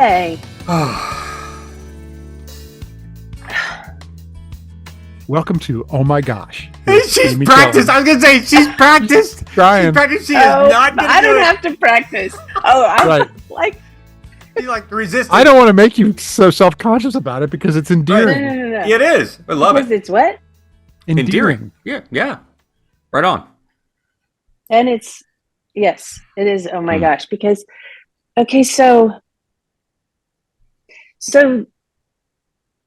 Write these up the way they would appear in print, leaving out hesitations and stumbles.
Hey. Welcome to Oh My Gosh. She's practiced. I was going to say, she's practiced. Trying. She's practiced. She is not going to do it. I don't have to practice. Right. She's like resisting. I don't want to make you so self-conscious about it because it's endearing. No. It is. I love because it. it's what? Endearing. Yeah. Right on. And it's, yes, it is. Oh my gosh. Because, okay, so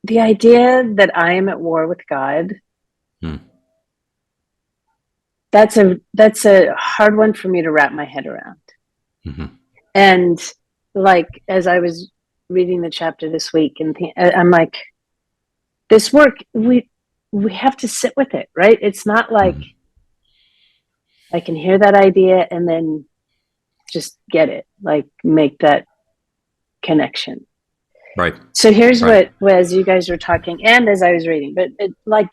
the idea that I am at war with God, that's a hard one for me to wrap my head around. Mm-hmm. And like, as I was reading the chapter this week, and I'm like, this work, we have to sit with it, right? It's not like I can hear that idea and then just get it, like make that connection. Right. So here's what, as you guys were talking and as I was reading, but like,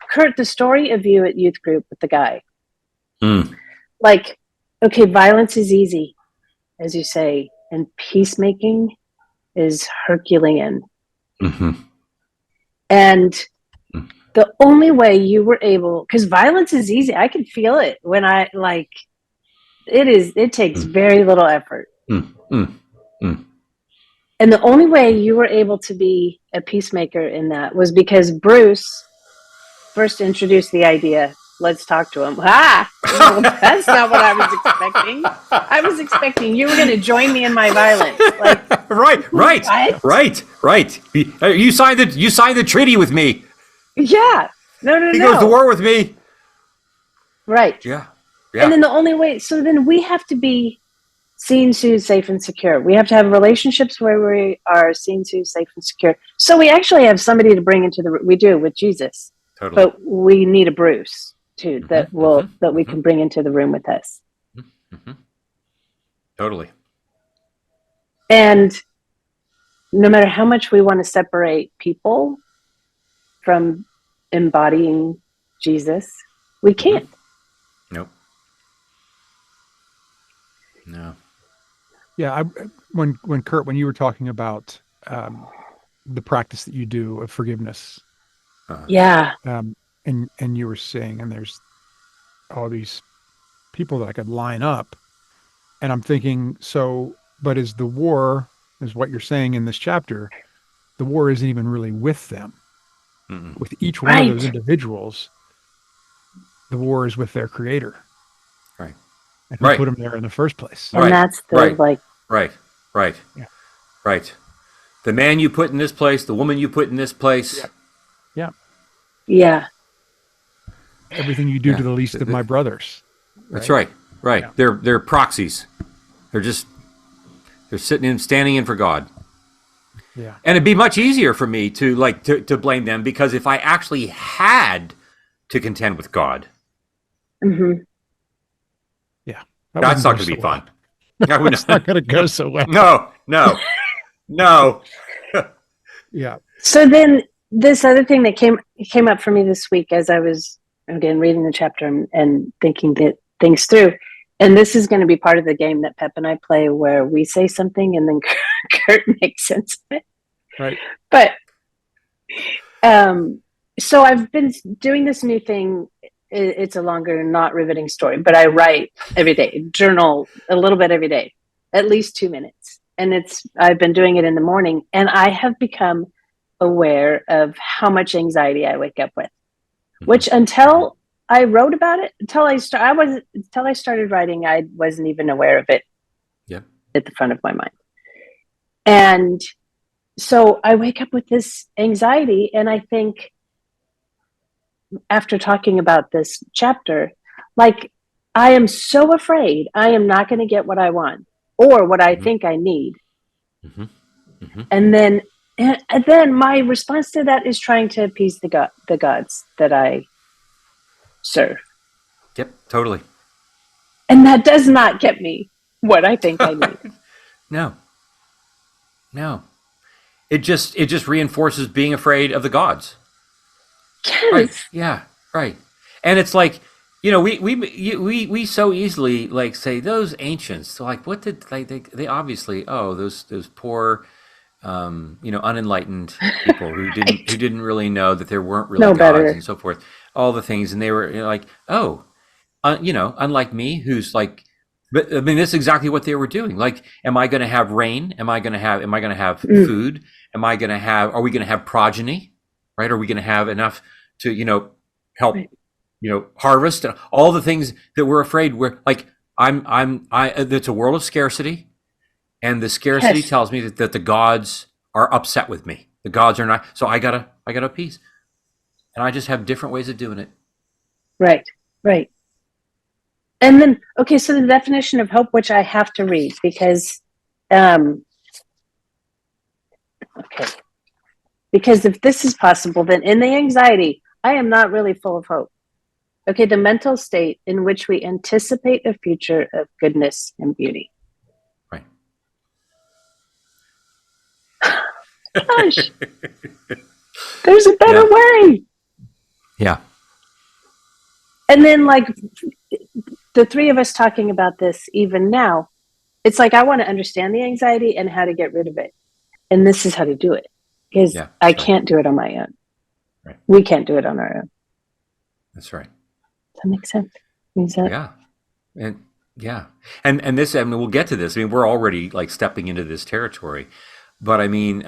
Curt, the story of you at youth group with the guy, like, okay, violence is easy, as you say, and peacemaking is Herculean. Mm-hmm. And the only way you were able, because violence is easy. I can feel it when I like, it takes very little effort. And the only way you were able to be a peacemaker in that was because Bruce first introduced the idea, let's talk to him. No, that's not what I was expecting. I was expecting you were going to join me in my violence. Like, right. You signed the treaty with me. Yeah. No. He goes to war with me. Right. Yeah. And then the only way, so then we have to be seen, soothed, safe, and secure. We have to have relationships where we are seen, soothed, safe, and secure. So we actually have somebody to bring into we do with Jesus. Totally. But we need a Bruce too that we can bring into the room with us. Totally. And no matter how much we want to separate people from embodying Jesus, we can't. Nope. No. Yeah, when Curt, when you were talking about the practice that you do of forgiveness, and you were saying, and there's all these people that I could line up, and I'm thinking, but is the war, is what you're saying in this chapter, the war isn't even really with them. With each one of those individuals, the war is with their creator. Right. And who put them there in the first place. And that's the Right. Yeah. Right. The man you put in this place, the woman you put in this place. Yeah. Everything you do to the least of my brothers. That's right. Yeah. They're proxies. They're standing in for God. Yeah. And it'd be much easier for me to blame them, because if I actually had to contend with God, yeah, that's not going to be fun. It's not going to go so well. No. Yeah. So then this other thing that came up for me this week as I was, again, reading the chapter and thinking things through, and this is going to be part of the game that Pep and I play where we say something and then Curt makes sense of it. Right. But so I've been doing this new thing. It's a longer, not riveting story, but I write every day, journal a little bit every day, at least 2 minutes. And I've been doing it in the morning, and I have become aware of how much anxiety I wake up with, which until I wrote about it, until I started writing, I wasn't even aware of it at the front of my mind. And so I wake up with this anxiety, and I think, after talking about this chapter, like, I am so afraid I am not going to get what I want or what I think I need. And then my response to that is trying to appease the gods that I serve. Yep, totally. And that does not get me what I think I need. No. It just reinforces being afraid of the gods. Yes. Right. Yeah. Right. And it's like, we so easily say those ancients. So what did they obviously those poor unenlightened people who didn't really know that there weren't really No gods better. and so forth, all the things, and they were like, oh, unlike me, who's like, but I mean, that's exactly what they were doing. Like, am I going to have rain? Am I going to have food? Are we going to have progeny? Right? Are we going to have enough to, help, Right. harvest all the things that we're afraid we're like, it's a world of scarcity. And the scarcity Yes. tells me that the gods are upset with me. The gods are not. So I gotta appease. And I just have different ways of doing it. Right. Right. And then, okay, so the definition of hope, which I have to read because, okay, because if this is possible, then in the anxiety, I am not really full of hope. Okay, the mental state in which we anticipate a future of goodness and beauty. Right. Gosh, there's a better way. Yeah. And then, like, the three of us talking about this even now, it's like I want to understand the anxiety and how to get rid of it. And this is how to do it. Because I can't do it on my own. Right. We can't do it on our own. That's right. Does that make sense? Yeah. And this, I mean, we'll get to this. I mean, we're already like stepping into this territory. But I mean,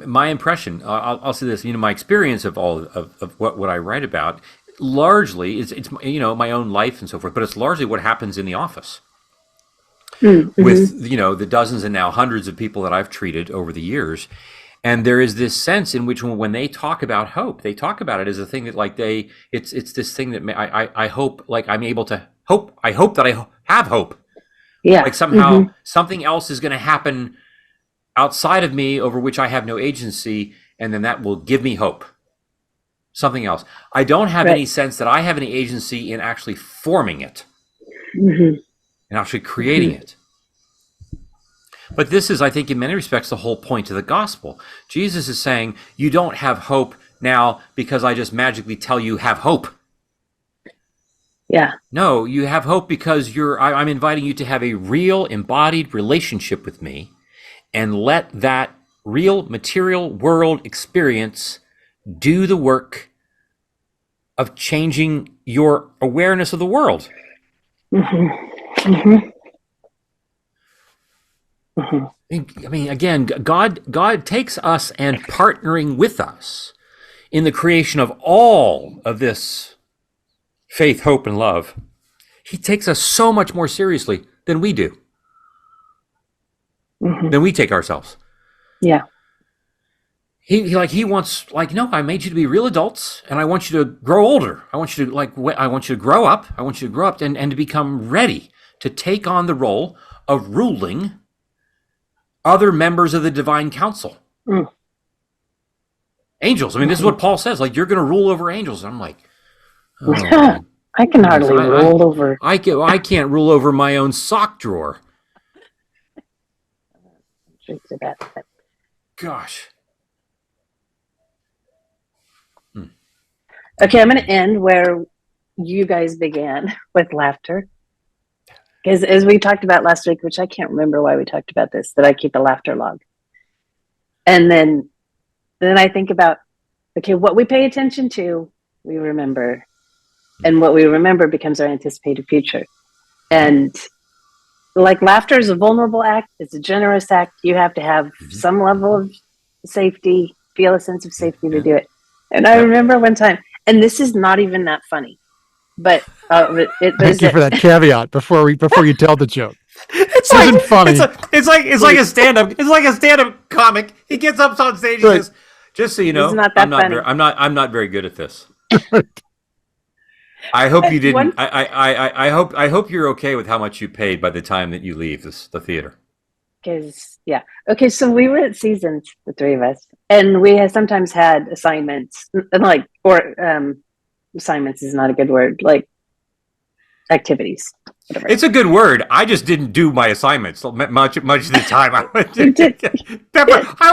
my impression, I'll say this, my experience of all of what I write about, largely it's my own life and so forth, but it's largely what happens in the office with the dozens and now hundreds of people that I've treated over the years. And there is this sense in which when they talk about hope, they talk about it as a thing that like it's this thing that I hope, like I'm able to hope. I hope that I have hope. Yeah. Like somehow something else is going to happen outside of me over which I have no agency, and then that will give me hope. Something else. I don't have any sense that I have any agency in actually forming it and actually creating it. But this is, I think, in many respects, the whole point of the gospel. Jesus is saying, you don't have hope now because I just magically tell you have hope. Yeah. No, you have hope because I'm inviting you to have a real embodied relationship with me, and let that real material world experience do the work of changing your awareness of the world. I mean, again, God takes us and partnering with us in the creation of all of this faith, hope, and love. He takes us so much more seriously than we do. Than we take ourselves. Yeah. He wants, no, I made you to be real adults, and I want you to grow older. I want you to grow up. I want you to grow up and to become ready to take on the role of ruling other members of the divine council. Angels. I mean, this is what Paul says. Like, you're going to rule over angels. And I'm like, I can hardly roll over. I can't rule over my own sock drawer. Gosh. Okay, I'm going to end where you guys began with laughter. Because as we talked about last week, which I can't remember why we talked about this, that I keep a laughter log. And then I think about, okay, what we pay attention to, we remember. And what we remember becomes our anticipated future. And like laughter is a vulnerable act. It's a generous act. You have to have some level of safety, feel a sense of safety to do it. And I remember one time, and this is not even that funny, but thank you for that caveat before you tell the joke. It's isn't funny. It's like a stand-up. It's like a stand-up comic. He gets up on stage and says, "Just so you know, I'm not very good at this." I hope you didn't. I hope you're okay with how much you paid by the time that you leave the theater. Because okay, so we were at Seasons, the three of us, and we have sometimes had assignments, assignments is not a good word, like activities. Whatever. It's a good word. I just didn't do my assignments much of the time. I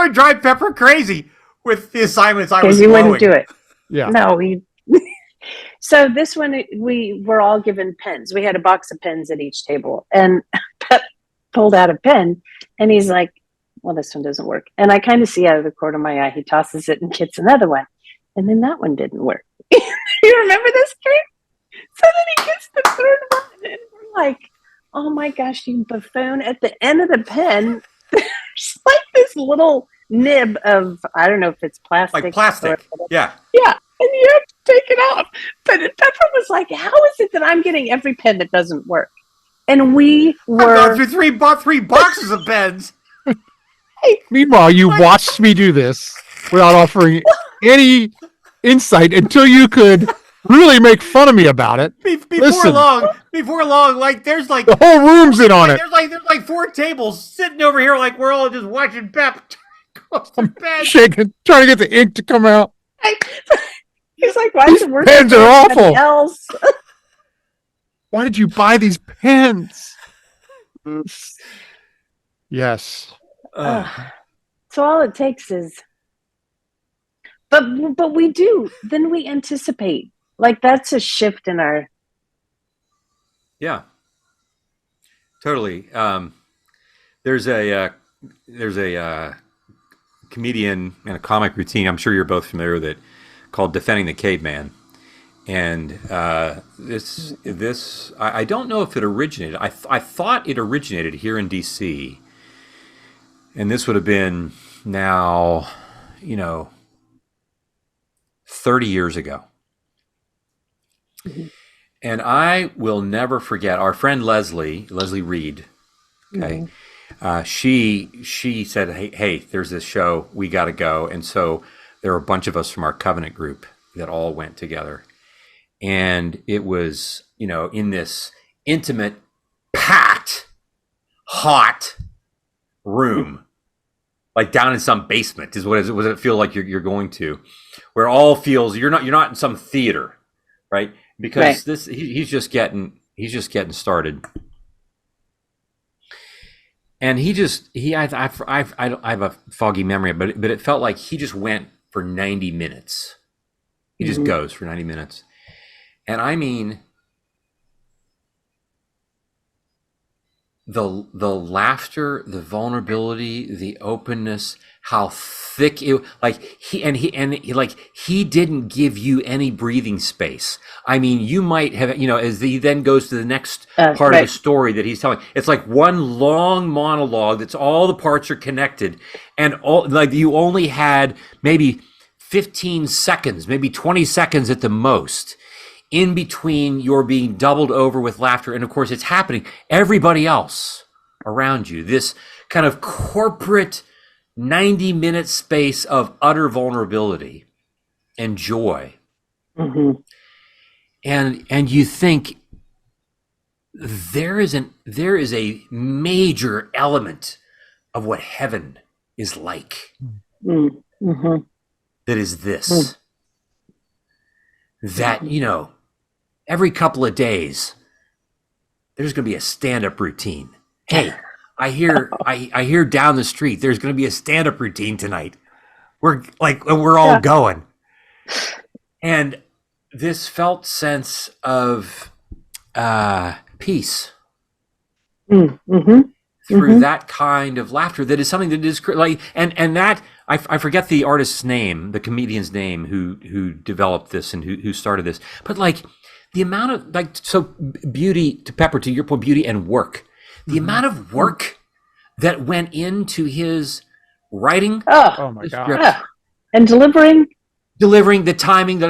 would drive Pepper crazy with the assignments I was you blowing. Wouldn't do it. Yeah. No, So this one, we were all given pens. We had a box of pens at each table, and Pep pulled out a pen, and he's like, well, this one doesn't work. And I kind of see out of the corner of my eye, he tosses it and gets another one. And then that one didn't work. You remember this, Kurt? So then he gets the third one. And we're like, oh my gosh, you buffoon. At the end of the pen, there's like this little nib of, I don't know if it's plastic. Like plastic. Yeah. Yeah. And you have to take it off. But Pepper was like, how is it that I'm getting every pen that doesn't work? And we were. I've gone through three boxes of pens. Meanwhile, you watched me do this without offering any insight until you could really make fun of me about it. Before long, like there's like the whole room's in on it. There's like 4 tables sitting over here, like we're all just watching Pep go to bed. Shaking, trying to get the ink to come out. He's like, why is it working? Pens are awful. Else? Why did you buy these pens? Yes. So all it takes is, but we do. Then we anticipate. Like that's a shift in our. Yeah. Totally. There's a comedian and a comic routine. I'm sure you're both familiar with it, called "Defending the Caveman." And this I don't know if it originated. I thought it originated here in D.C. And this would have been now, 30 years ago. Mm-hmm. And I will never forget our friend Leslie Reed. Okay, mm-hmm. She said, "Hey, there's this show. We got to go." And so there were a bunch of us from our Covenant group that all went together. And it was, in this intimate, packed, hot room, like down in some basement is what it feel like you're going to, where all feels you're not in some theater, right? Because right. He's just getting started. And I have a foggy memory, but it felt like he just went for 90 minutes. He just goes for 90 minutes. And I mean, the laughter, the vulnerability, the openness, how thick it, he didn't give you any breathing space. I mean, you might have, as he then goes to the next part of the story that he's telling, it's like one long monologue that's all the parts are connected, and all like you only had maybe 15 seconds, maybe 20 seconds at the most. In between, you're being doubled over with laughter. And of course, it's happening. Everybody else around you, this kind of corporate 90-minute space of utter vulnerability and joy. Mm-hmm. And you think there is a major element of what heaven is like. Mm-hmm. That is this. That, every couple of days, there's going to be a stand-up routine. Hey, I hear down the street there's going to be a stand-up routine tonight. We're all going, and this felt sense of peace through that kind of laughter. That is something that is like, and that I forget the artist's name, the comedian's name who developed this and who started this, but like. The amount of so beauty, to Pepper, to your point, beauty and work, the amount of work that went into his writing. Oh my God. And delivering the timing,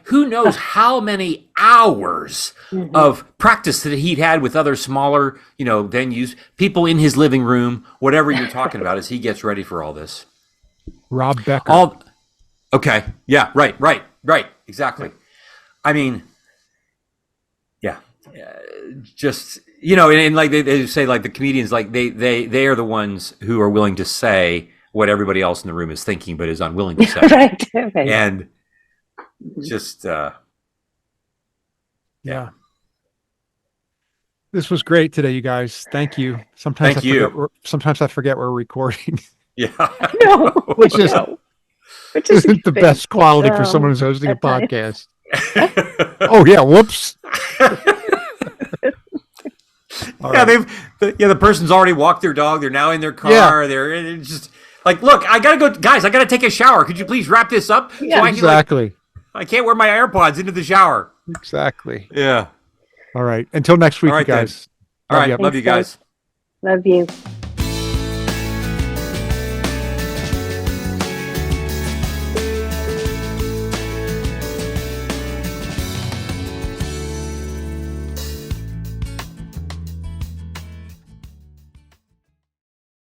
who knows how many hours of practice that he'd had with other smaller, venues, people in his living room, whatever you're talking about as he gets ready for all this. Rob Becker. Okay. Yeah. Right. Exactly. I mean, yeah, just and like they say, like the comedians, like they are the ones who are willing to say what everybody else in the room is thinking, but is unwilling to say. Right. And just yeah. This was great today, you guys. Thank you. Sometimes I forget we're recording. Yeah, no, which isn't the best quality for someone who's hosting a podcast. Oh yeah, whoops. Yeah, the person's already walked their dog. They're now in their car. Yeah. They're just like, look, I gotta go, guys. I gotta take a shower. Could you please wrap this up? Yeah. So I can, Exactly. I can't wear my AirPods into the shower. Exactly. Yeah. All right. Until next week, All right, you guys. All right. Yep. Love you Thanks, guys. Love you.